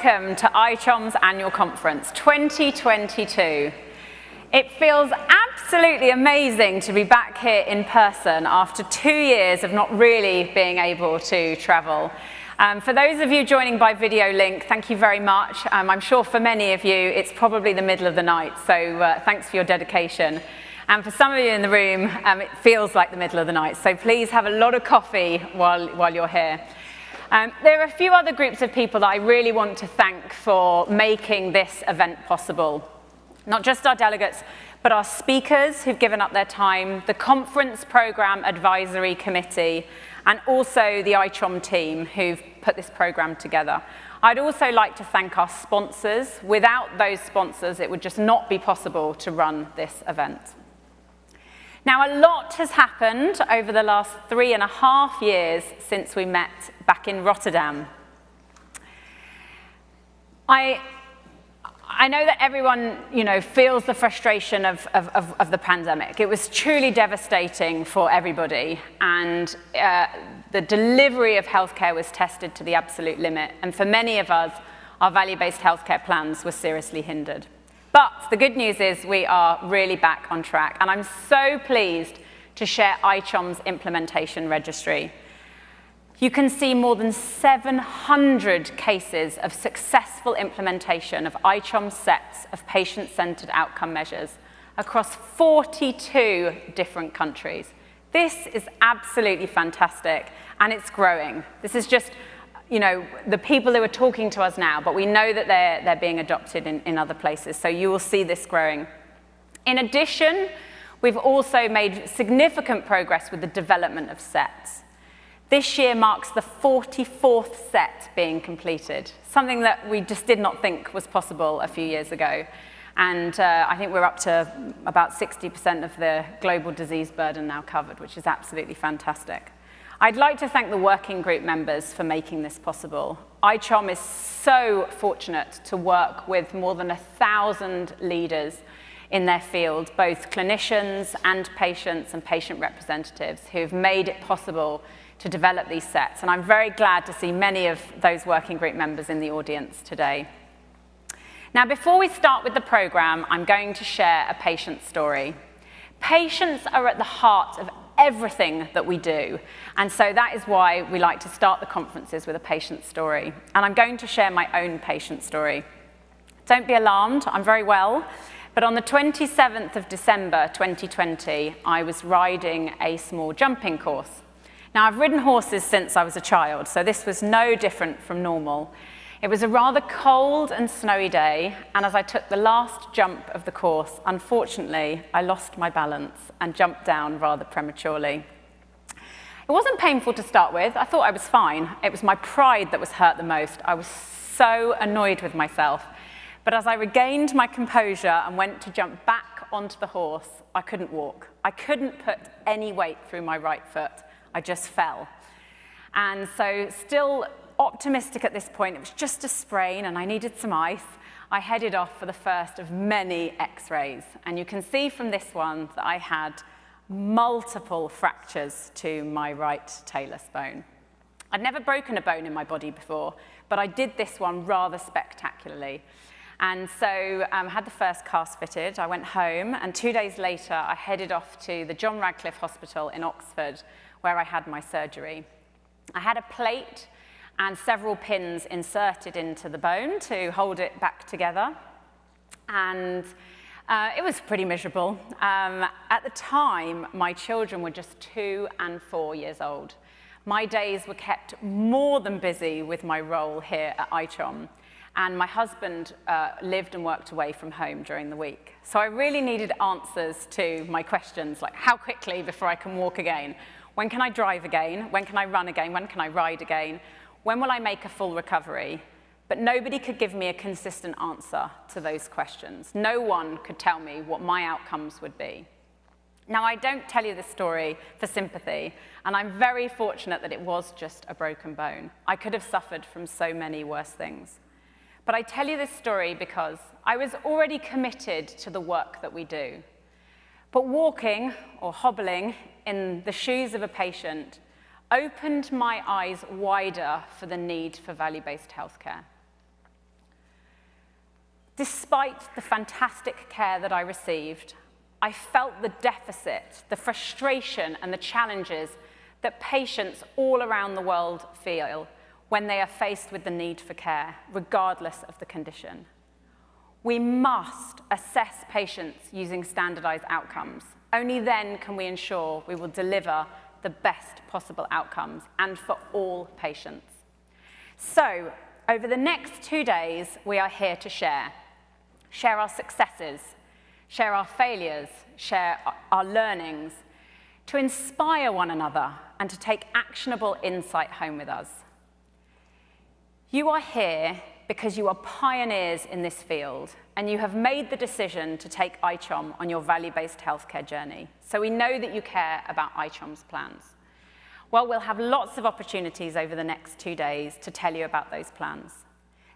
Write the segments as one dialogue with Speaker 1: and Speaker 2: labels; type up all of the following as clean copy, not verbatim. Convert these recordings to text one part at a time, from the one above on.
Speaker 1: Welcome to ICHOM's annual conference 2022. It feels absolutely amazing to be back here in person after 2 years of not really being able to travel. For those of you joining by video link, thank you very much. I'm sure for many of you it's probably the middle of the night, so thanks for your dedication. And for some of you in the room, it feels like the middle of the night, so please have a lot of coffee while you're here. There are a few other groups of people that I really want to thank for making this event possible. Not just our delegates, but our speakers who've given up their time, the Conference Programme Advisory Committee, and also the ICHOM team who've put this programme together. I'd also like to thank our sponsors. Without those sponsors, it would just not be possible to run this event. Now, a lot has happened over the last 3.5 years since we met back in Rotterdam. I know that everyone, feels the frustration of the pandemic. It was truly devastating for everybody, and the delivery of healthcare was tested to the absolute limit. And for many of us, our value-based healthcare plans were seriously hindered. But the good news is we are really back on track, and I'm so pleased to share ICHOM's implementation registry. You can see more than 700 cases of successful implementation of ICHOM sets of patient-centered outcome measures across 42 different countries. This is absolutely fantastic, and it's growing. This is just, the people who are talking to us now, but we know that they're being adopted in other places, so you will see this growing. In addition, we've also made significant progress with the development of sets. This year marks the 44th set being completed, something that we just did not think was possible a few years ago. And I think we're up to about 60% of the global disease burden now covered, which is absolutely fantastic. I'd like to thank the working group members for making this possible. ICHOM is so fortunate to work with more than 1,000 leaders in their field, both clinicians and patient representatives who've made it possible to develop these sets, and I'm very glad to see many of those working group members in the audience today. Now, before we start with the program, I'm going to share a patient story. Patients are at the heart of everything that we do, and so that is why we like to start the conferences with a patient story, and I'm going to share my own patient story. Don't be alarmed, I'm very well, but on the 27th of December 2020, I was riding a small jumping course. Now, I've ridden horses since I was a child, so this was no different from normal. It was a rather cold and snowy day, and as I took the last jump of the course, unfortunately, I lost my balance and jumped down rather prematurely. It wasn't painful to start with. I thought I was fine. It was my pride that was hurt the most. I was so annoyed with myself. But as I regained my composure and went to jump back onto the horse, I couldn't walk. I couldn't put any weight through my right foot. I just fell. And so, still optimistic at this point, it was just a sprain and I needed some ice, I headed off for the first of many x-rays. And you can see from this one that I had multiple fractures to my right talus bone. I'd never broken a bone in my body before, but I did this one rather spectacularly. And so I had the first cast fitted, I went home, and 2 days later I headed off to the John Radcliffe Hospital in Oxford, where I had my surgery. I had a plate and several pins inserted into the bone to hold it back together, and it was pretty miserable. At the time, my children were just 2 and 4 years old. My days were kept more than busy with my role here at ICHOM, and my husband lived and worked away from home during the week. So I really needed answers to my questions, like how quickly before I can walk again? When can I drive again? When can I run again? When can I ride again? When will I make a full recovery? But nobody could give me a consistent answer to those questions. No one could tell me what my outcomes would be. Now, I don't tell you this story for sympathy, and I'm very fortunate that it was just a broken bone. I could have suffered from so many worse things. But I tell you this story because I was already committed to the work that we do. But walking or hobbling in the shoes of a patient opened my eyes wider for the need for value-based healthcare. Despite the fantastic care that I received, I felt the deficit, the frustration, and the challenges that patients all around the world feel when they are faced with the need for care, regardless of the condition. We must assess patients using standardized outcomes. Only then can we ensure we will deliver the best possible outcomes, and for all patients. So, over the next 2 days, we are here to share our successes, share our failures, share our learnings, to inspire one another and to take actionable insight home with us. You are here because you are pioneers in this field and you have made the decision to take ICHOM on your value-based healthcare journey. So we know that you care about ICHOM's plans. Well, we'll have lots of opportunities over the next 2 days to tell you about those plans.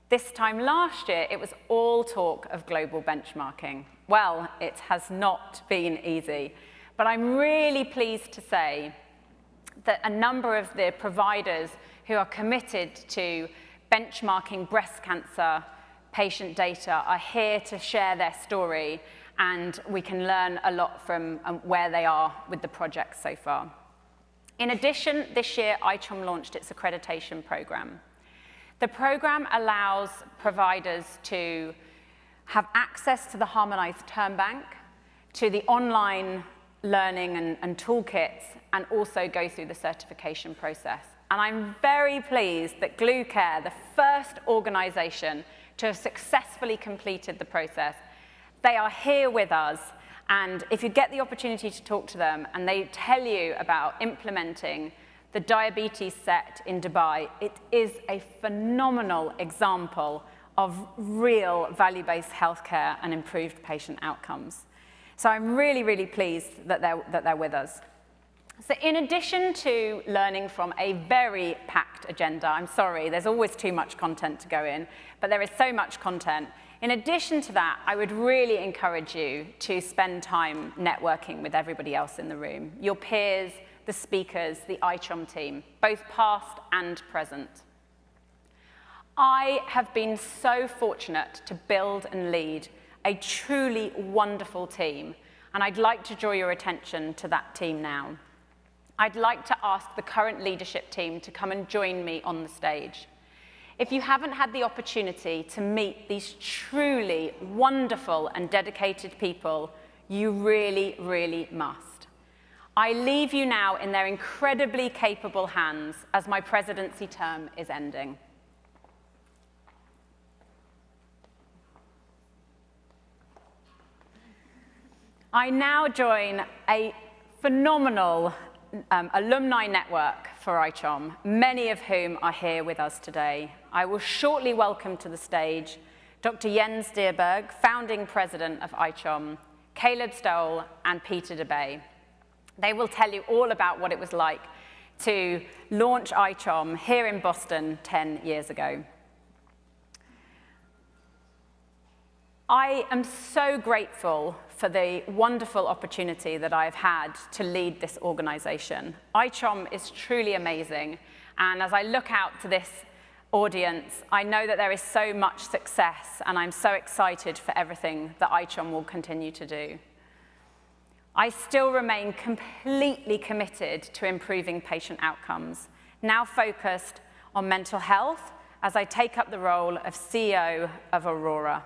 Speaker 1: This time last year, it was all talk of global benchmarking. Well, it has not been easy, but I'm really pleased to say that a number of the providers who are committed to benchmarking breast cancer patient data are here to share their story, and we can learn a lot from where they are with the project so far. In addition, this year, ICHOM launched its accreditation program. The program allows providers to have access to the harmonized term bank, to the online learning and toolkits, and also go through the certification process. And I'm very pleased that GlueCare, the first organization to have successfully completed the process, they are here with us. And if you get the opportunity to talk to them and they tell you about implementing the diabetes set in Dubai, it is a phenomenal example of real value-based healthcare and improved patient outcomes. So I'm really, really pleased that they're with us. So in addition to learning from a very packed agenda, I'm sorry, there's always too much content to go in, but there is so much content. In addition to that, I would really encourage you to spend time networking with everybody else in the room, your peers, the speakers, the ICHOM team, both past and present. I have been so fortunate to build and lead a truly wonderful team, and I'd like to draw your attention to that team now. I'd like to ask the current leadership team to come and join me on the stage. If you haven't had the opportunity to meet these truly wonderful and dedicated people, you really, really must. I leave you now in their incredibly capable hands as my presidency term is ending. I now join a phenomenal alumni network for ICHOM, many of whom are here with us today. I will shortly welcome to the stage Dr. Jens Dierberg, founding president of ICHOM, Caleb Stoll, and Peter DeBay. They will tell you all about what it was like to launch ICHOM here in Boston 10 years ago. I am so grateful for the wonderful opportunity that I've had to lead this organization. ICHOM is truly amazing, and as I look out to this audience, I know that there is so much success, and I'm so excited for everything that ICHOM will continue to do. I still remain completely committed to improving patient outcomes, now focused on mental health as I take up the role of CEO of Aurora.